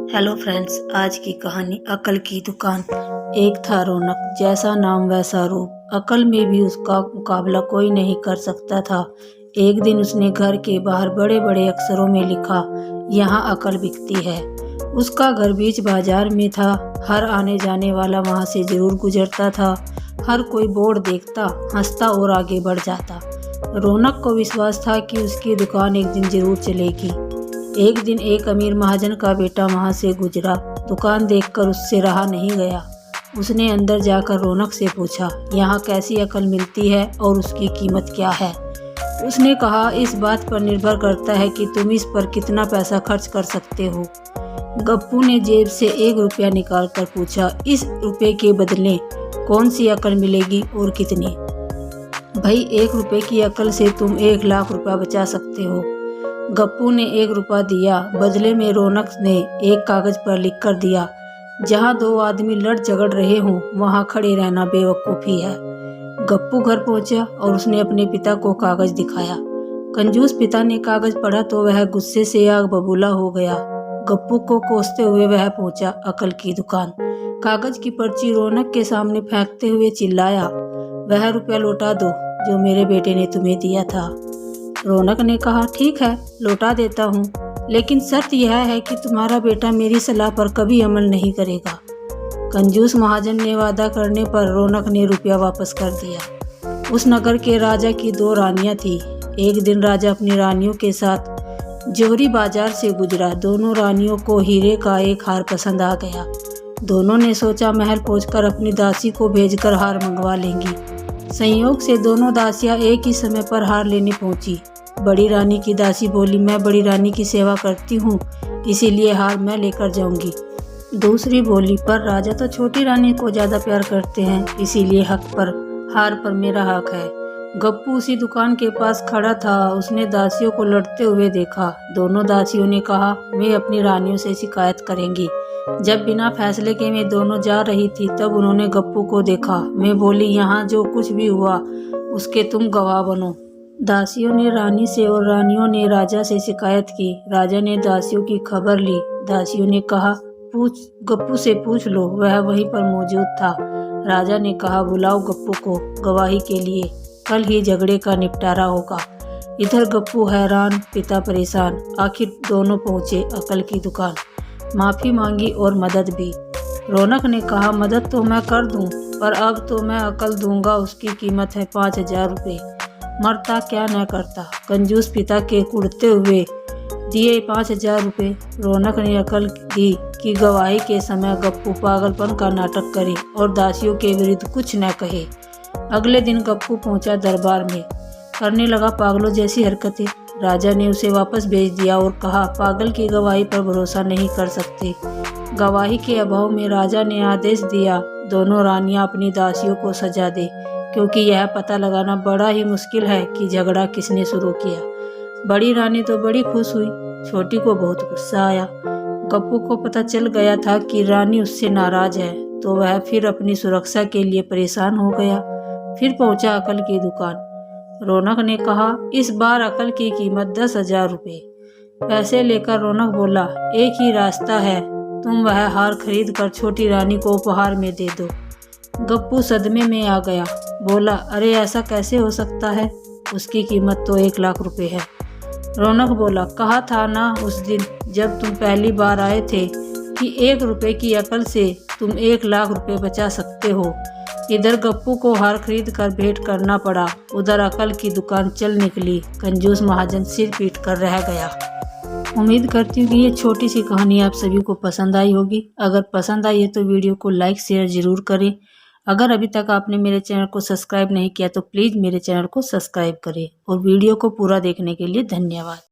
Hello friends, आज की कहानी अकल की दुकान। एक था रौनक, जैसा नाम वैसा रूप। अकल में भी उसका मुकाबला कोई नहीं कर सकता था। एक दिन उसने घर के बाहर बड़े बड़े अक्षरों में लिखा, यहाँ अकल बिकती है। उसका घर बीच बाजार में था। हर आने जाने वाला वहाँ से जरूर गुजरता था। हर कोई बोर्ड देखता, हंसता और आगे बढ़ जाता। रौनक को विश्वास था कि उसकी दुकान एक दिन जरूर चलेगी। एक दिन एक अमीर महाजन का बेटा वहां से गुजरा। दुकान देखकर उससे रहा नहीं गया। उसने अंदर जाकर रौनक से पूछा, यहाँ कैसी अकल मिलती है और उसकी कीमत क्या है। उसने कहा, इस बात पर निर्भर करता है कि तुम इस पर कितना पैसा खर्च कर सकते हो। गप्पू ने जेब से 1 रुपया निकाल कर पूछा, इस रुपये के बदले कौन सी अकल मिलेगी और कितनी? भाई, 1 रुपये की अकल से तुम 1 लाख रुपया बचा सकते हो। गप्पू ने 1 रुपया दिया। बदले में रौनक ने एक कागज पर लिख कर दिया, जहाँ 2 आदमी लड़ झगड़ रहे हों वहाँ खड़े रहना बेवकूफ़ी है। गप्पू घर पहुंचा और उसने अपने पिता को कागज दिखाया। कंजूस पिता ने कागज पढ़ा तो वह गुस्से से आग बबूला हो गया। गप्पू को कोसते हुए वह पहुंचा अकल की दुकान। कागज की पर्ची रौनक के सामने फेंकते हुए चिल्लाया, वह रुपया लौटा दो जो मेरे बेटे ने तुम्हें दिया था। रौनक ने कहा, ठीक है, लौटा देता हूँ, लेकिन शर्त यह है कि तुम्हारा बेटा मेरी सलाह पर कभी अमल नहीं करेगा। कंजूस महाजन ने वादा करने पर रौनक ने रुपया वापस कर दिया। उस नगर के राजा की 2 रानियां थी। एक दिन राजा अपनी रानियों के साथ जोहरी बाजार से गुजरा। दोनों रानियों को हीरे का एक हार पसंद आ गया। दोनों ने सोचा महल पहुंचकर अपनी दासी को भेजकर हार मंगवा लेंगी। संयोग से दोनों दासियां एक ही समय पर हार लेने पहुंची। बड़ी रानी की दासी बोली, मैं बड़ी रानी की सेवा करती हूँ, इसीलिए हार मैं लेकर जाऊंगी। दूसरी बोली, पर राजा तो छोटी रानी को ज़्यादा प्यार करते हैं, इसीलिए हार पर मेरा हक है। गप्पू उसी दुकान के पास खड़ा था। उसने दासियों को लड़ते हुए देखा। दोनों दासियों ने कहा, मैं अपनी रानियों से शिकायत करेंगी। जब बिना फैसले के वे दोनों जा रही थी तब उन्होंने गप्पू को देखा। मैं बोली, यहाँ जो कुछ भी हुआ उसके तुम गवाह बनो। दासियों ने रानी से और रानियों ने राजा से शिकायत की। राजा ने दासियों की खबर ली। दासियों ने कहा, गप्पू से पूछ लो, वह वहीं पर मौजूद था। राजा ने कहा, बुलाओ गप्पू को गवाही के लिए, कल ही झगड़े का निपटारा होगा। इधर गप्पू हैरान, पिता परेशान। आखिर दोनों पहुंचे अकल की दुकान। माफ़ी मांगी और मदद भी। रौनक ने कहा, मदद तो मैं कर दूं, पर अब तो मैं अकल दूंगा, उसकी कीमत है 5000 रुपये। मरता क्या न करता। कंजूस पिता के कुड़ते हुए दिए 5000 रुपये। रौनक ने अकल दी कि गवाही के समय गप्पू पागलपन का नाटक करे और दासियों के विरुद्ध कुछ न कहे। अगले दिन गप्पू पहुंचा दरबार में, करने लगा पागलों जैसी हरकतें। राजा ने उसे वापस भेज दिया और कहा, पागल की गवाही पर भरोसा नहीं कर सकते। गवाही के अभाव में राजा ने आदेश दिया, दोनों रानियां अपनी दासियों को सजा दे, क्योंकि यह पता लगाना बड़ा ही मुश्किल है कि झगड़ा किसने शुरू किया। बड़ी रानी तो बड़ी खुश हुई, छोटी को बहुत गुस्सा आया। गप्पू को पता चल गया था कि रानी उससे नाराज है, तो वह फिर अपनी सुरक्षा के लिए परेशान हो गया। फिर पहुंचा अकल की दुकान। रौनक ने कहा, इस बार अकल की कीमत 10,000 रुपये। पैसे लेकर रौनक बोला, एक ही रास्ता है, तुम वह हार खरीद कर छोटी रानी को उपहार में दे दो। गप्पू सदमे में आ गया। बोला, अरे ऐसा कैसे हो सकता है, उसकी कीमत तो 1 लाख रुपए है। रौनक बोला, कहा था ना उस दिन जब तुम पहली बार आए थे कि 1 रुपये की अकल से तुम 1 लाख रुपए बचा सकते हो। इधर गप्पू को हार खरीद कर भेंट करना पड़ा, उधर अकल की दुकान चल निकली। कंजूस महाजन सिर पीट कर रह गया। उम्मीद करती हूँ कि ये छोटी सी कहानी आप सभी को पसंद आई होगी। अगर पसंद आई है तो वीडियो को लाइक शेयर ज़रूर करें। अगर अभी तक आपने मेरे चैनल को सब्सक्राइब नहीं किया तो प्लीज़ मेरे चैनल को सब्सक्राइब करें और वीडियो को पूरा देखने के लिए धन्यवाद।